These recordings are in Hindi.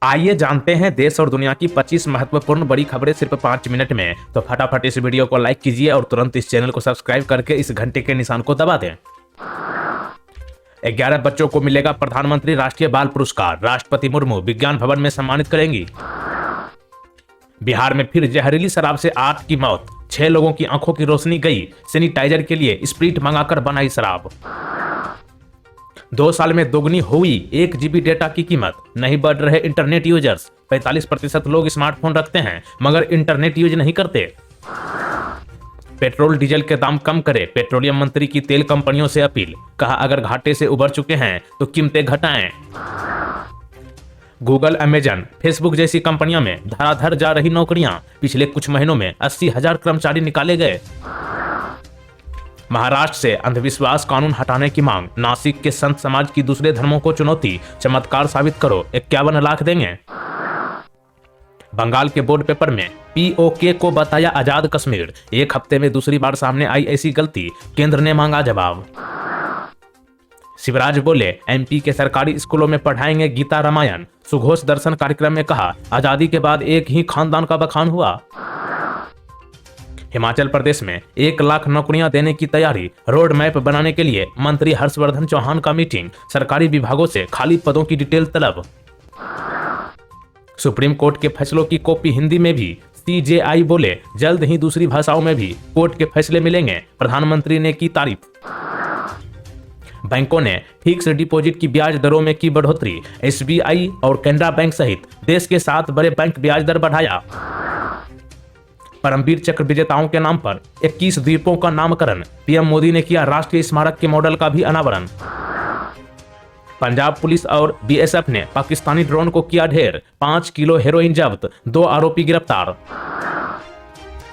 आइए जानते हैं देश और दुनिया की 25 महत्वपूर्ण बड़ी खबरें सिर्फ 5 मिनट में। तो फटाफट इस वीडियो को लाइक कीजिए और तुरंत इस चैनल को सब्सक्राइब करके इस घंटे के निशान को दबा दें। 11 बच्चों को मिलेगा प्रधानमंत्री राष्ट्रीय बाल पुरस्कार, राष्ट्रपति मुर्मू विज्ञान भवन में सम्मानित करेंगी। बिहार में फिर जहरीली शराब से 8 की मौत, 6 लोगों की आंखों की रोशनी गई, सैनिटाइजर के लिए स्प्रीट मंगाकर बनाई शराब। 2 साल में दोगुनी हुई 1 GB डेटा की कीमत, नहीं बढ़ रहे इंटरनेट यूजर्स। 45% लोग स्मार्टफोन रखते हैं मगर इंटरनेट यूज नहीं करते। पेट्रोल डीजल के दाम कम करे, पेट्रोलियम मंत्री की तेल कंपनियों से अपील। कहा अगर घाटे से उबर चुके हैं तो कीमतें घटाएं। गूगल, अमेजन, फेसबुक जैसी कंपनियों में धड़ाधड़ जा रही नौकरियां, पिछले कुछ महीनों में 80,000 कर्मचारी निकाले गए। महाराष्ट्र से अंधविश्वास कानून हटाने की मांग, नासिक के संत समाज की दूसरे धर्मों को चुनौती, चमत्कार साबित करो 51 लाख देंगे। बंगाल के बोर्ड पेपर में POK को बताया आजाद कश्मीर, 1 हफ्ते में दूसरी बार सामने आई ऐसी गलती, केंद्र ने मांगा जवाब। शिवराज बोले MP के सरकारी स्कूलों में पढ़ाएंगे गीता रामायण, सुघोष दर्शन कार्यक्रम में कहा आजादी के बाद एक ही खानदान का बखान हुआ। हिमाचल प्रदेश में 1 लाख नौकरियां देने की तैयारी, रोड मैप बनाने के लिए मंत्री हर्षवर्धन चौहान का मीटिंग, सरकारी विभागों से खाली पदों की डिटेल तलब। सुप्रीम कोर्ट के फैसलों की कॉपी हिंदी में भी, CJI बोले जल्द ही दूसरी भाषाओं में भी कोर्ट के फैसले मिलेंगे, प्रधानमंत्री ने की तारीफ। बैंकों ने फिक्स डिपॉजिट की ब्याज दरों में की बढ़ोतरी, SBI और कैनरा बैंक सहित देश के 7 बड़े बैंक ब्याज दर बढ़ाया। परमवीर चक्र विजेताओं के नाम पर 21 द्वीपों का नामकरण, PM मोदी ने किया राष्ट्रीय स्मारक के मॉडल का भी अनावरण। पंजाब पुलिस और BSF ने पाकिस्तानी ड्रोन को किया ढेर, 5 किलो हेरोइन जब्त, 2 आरोपी गिरफ्तार।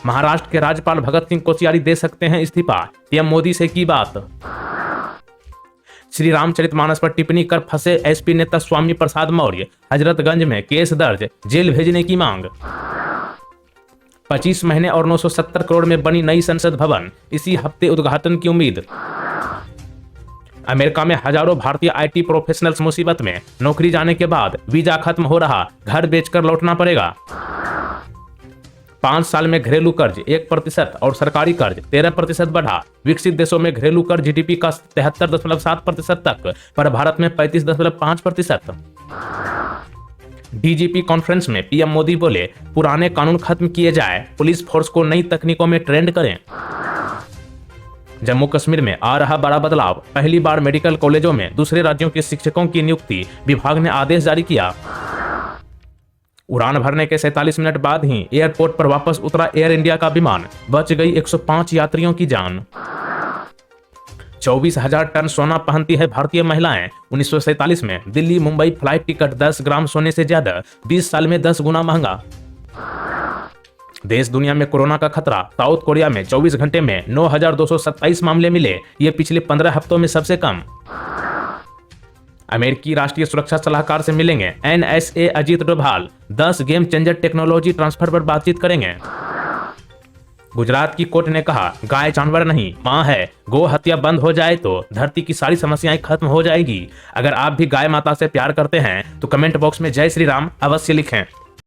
महाराष्ट्र के राज्यपाल भगत सिंह कोश्यारी दे सकते हैं इस्तीफा, PM मोदी से की बात। श्री रामचरितमानस पर टिप्पणी कर फंसे SP नेता स्वामी प्रसाद मौर्य, हजरतगंज में केस दर्ज, जेल भेजने की मांग। 25 महीने और 970 करोड़ में बनी नई संसद भवन, इसी हफ्ते उद्घाटन की उम्मीद। अमेरिका में हजारों भारतीय IT प्रोफेशनल्स मुसीबत में, नौकरी जाने के बाद वीजा खत्म हो रहा, घर बेचकर लौटना पड़ेगा। 5 साल में घरेलू कर्ज 1% और सरकारी कर्ज 13% बढ़ा, विकसित देशों में घरेलू कर्ज GDP का 73.7% तक, पर भारत में 35.5%। DGP कॉन्फ्रेंस में PM मोदी बोले पुराने कानून खत्म किए जाए, पुलिस फोर्स को नई तकनीकों में ट्रेंड करें। जम्मू कश्मीर में आ रहा बड़ा बदलाव, पहली बार मेडिकल कॉलेजों में दूसरे राज्यों के शिक्षकों की नियुक्ति, विभाग ने आदेश जारी किया। उड़ान भरने के 47 मिनट बाद ही एयरपोर्ट पर वापस उतरा एयर इंडिया का विमान, बच गई 105 यात्रियों की जान। 24,000 टन सोना पहनती है भारतीय महिलाएं, 1947 में दिल्ली मुंबई फ्लाइट टिकट 10 ग्राम सोने से ज्यादा, 20 साल में 10 गुना महंगा। देश दुनिया में कोरोना का खतरा, साउथ कोरिया में 24 घंटे में 9,227 मामले मिले, ये पिछले 15 हफ्तों में सबसे कम। अमेरिकी राष्ट्रीय सुरक्षा सलाहकार से मिलेंगे NSA Ajit Doval, 10 game changer technology transfer पर बातचीत करेंगे। गुजरात की कोर्ट ने कहा गाय जानवर नहीं मां है, गो हत्या बंद हो जाए तो धरती की सारी समस्याएं खत्म हो जाएगी। अगर आप भी गाय माता से प्यार करते हैं तो कमेंट बॉक्स में जय श्री राम अवश्य लिखें।